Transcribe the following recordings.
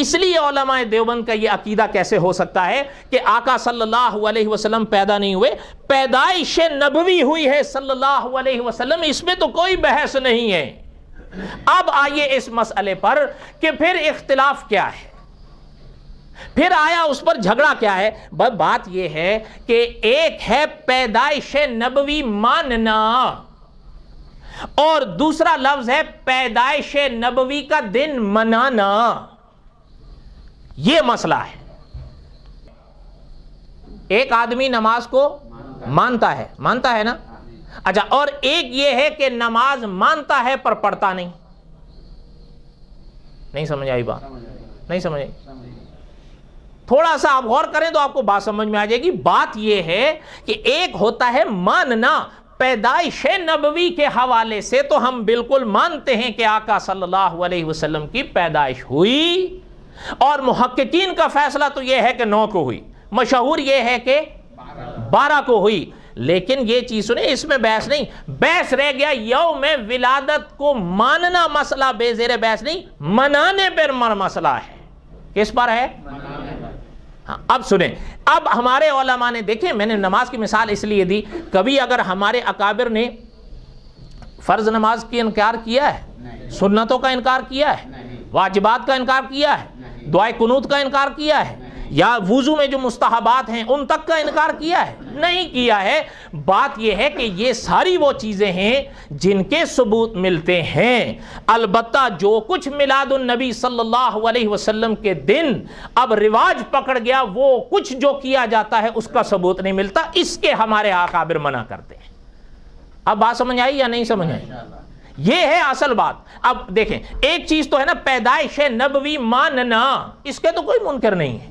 اس لیے علماء دیوبند کا یہ عقیدہ کیسے ہو سکتا ہے کہ آقا صلی اللہ علیہ وسلم پیدا نہیں ہوئے، پیدائش نبوی ہوئی ہے صلی اللہ علیہ وسلم، اس میں تو کوئی بحث نہیں ہے۔ اب آئیے اس مسئلے پر کہ پھر اختلاف کیا ہے، پھر آیا اس پر جھگڑا کیا ہے۔ بات یہ ہے کہ ایک ہے پیدائش نبوی ماننا اور دوسرا لفظ ہے پیدائش نبوی کا دن منانا، یہ مسئلہ ہے۔ ایک آدمی نماز کو مانتا ہے نا، اچھا، اور ایک یہ ہے کہ نماز مانتا ہے پر پڑھتا نہیں سمجھ آئی بات؟ نہیں سمجھ آئی؟ تھوڑا سا آپ غور کریں تو آپ کو بات سمجھ میں آ جائے گی۔ بات یہ ہے کہ ایک ہوتا ہے ماننا، پیدائش نبوی کے حوالے سے تو ہم بالکل مانتے ہیں کہ آقا صلی اللہ علیہ وسلم کی پیدائش ہوئی، اور محققین کا فیصلہ تو یہ ہے کہ 9 کو ہوئی، مشہور یہ ہے کہ 12 کو ہوئی۔ لیکن یہ چیز سنیں، اس میں بحث نہیں، بحث رہ گیا یوم ولادت کو ماننا، مسئلہ بے زیر بحث نہیں، منانے پر مسئلہ ہے۔ کس پر ہے؟ اب سنیں، اب ہمارے علماء نے دیکھیں، میں نے نماز کی مثال اس لیے دی، کبھی اگر ہمارے اکابر نے فرض نماز کی انکار کیا ہے، سنتوں کا انکار کیا ہے، واجبات کا انکار کیا ہے، دعائے قنوت کا انکار کیا ہے، یا وضو میں جو مستحبات ہیں ان تک کا انکار کیا ہے؟ نہیں کیا ہے۔ بات یہ ہے کہ یہ ساری وہ چیزیں ہیں جن کے ثبوت ملتے ہیں، البتہ جو کچھ میلاد النبی صلی اللہ علیہ وسلم کے دن اب رواج پکڑ گیا، وہ کچھ جو کیا جاتا ہے اس کا ثبوت نہیں ملتا، اس کے ہمارے اکابر منع کرتے ہیں۔ اب بات سمجھ آئی یا نہیں سمجھ آئی؟ یہ ہے اصل بات۔ اب دیکھیں، ایک چیز تو ہے نا پیدائش نبوی ماننا، اس کے تو کوئی منکر نہیں ہے،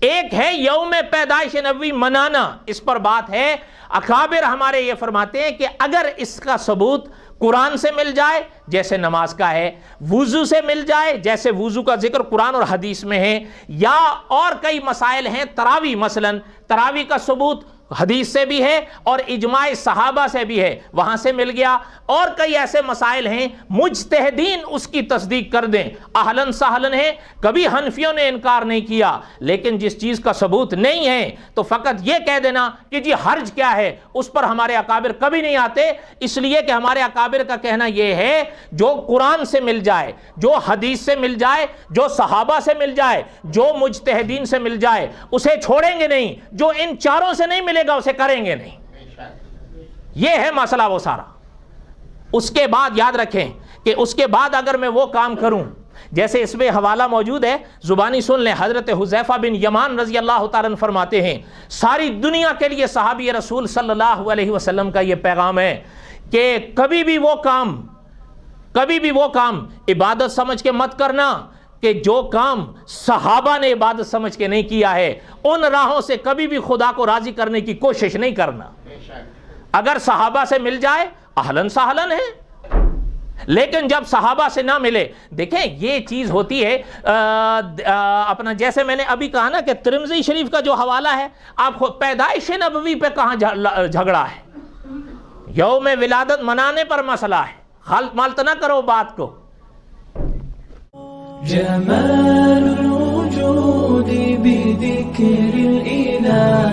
ایک ہے یوم پیدائش نبوی منانا، اس پر بات ہے۔ اکابر ہمارے یہ فرماتے ہیں کہ اگر اس کا ثبوت قرآن سے مل جائے جیسے نماز کا ہے، وضو سے مل جائے جیسے وضو کا ذکر قرآن اور حدیث میں ہے، یا اور کئی مسائل ہیں، تراوی مثلا، تراوی کا ثبوت حدیث سے بھی ہے اور اجماع صحابہ سے بھی ہے، وہاں سے مل گیا، اور کئی ایسے مسائل ہیں مجتہدین اس کی تصدیق کر دیں، اہلاً سہلاً ہے، کبھی حنفیوں نے انکار نہیں کیا۔ لیکن جس چیز کا ثبوت نہیں ہے تو فقط یہ کہہ دینا کہ جی حرج کیا ہے، اس پر ہمارے اکابر کبھی نہیں آتے، اس لیے کہ ہمارے اکابر کا کہنا یہ ہے جو قرآن سے مل جائے، جو حدیث سے مل جائے، جو صحابہ سے مل جائے، جو مجتہدین سے مل جائے، اسے چھوڑیں گے نہیں، جو ان چاروں سے نہیں ملے گا اسے کریں گے نہیں۔ یہ ہے مسئلہ وہ سارا۔ اس کے بعد یاد رکھیں کہ اس کے بعد اگر میں وہ کام کروں، جیسے اس میں حوالہ موجود ہے، زبانی سن لیں، حضرت حذیفہ بن یمان رضی اللہ تعالیٰ عنہ فرماتے ہیں، ساری دنیا کے لیے صحابی رسول صلی اللہ علیہ وسلم کا یہ پیغام ہے کہ کبھی بھی وہ کام عبادت سمجھ کے مت کرنا کہ جو کام صحابہ نے عبادت سمجھ کے نہیں کیا ہے، ان راہوں سے کبھی بھی خدا کو راضی کرنے کی کوشش نہیں کرنا۔ اگر صحابہ سے مل جائے اہلاً سہلاً ہے، لیکن جب صحابہ سے نہ ملے، دیکھیں یہ چیز ہوتی ہے اپنا، جیسے میں نے ابھی کہا نا کہ ترمذی شریف کا جو حوالہ ہے، آپ پیدائش نبوی پہ کہاں جھگڑا ہے، یوم ولادت منانے پر مسئلہ ہے، خلط ملط نہ کرو بات کو۔ جمال الوجود بذكر الإله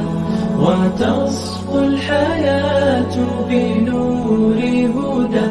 وتصفو الحياة بنور هدى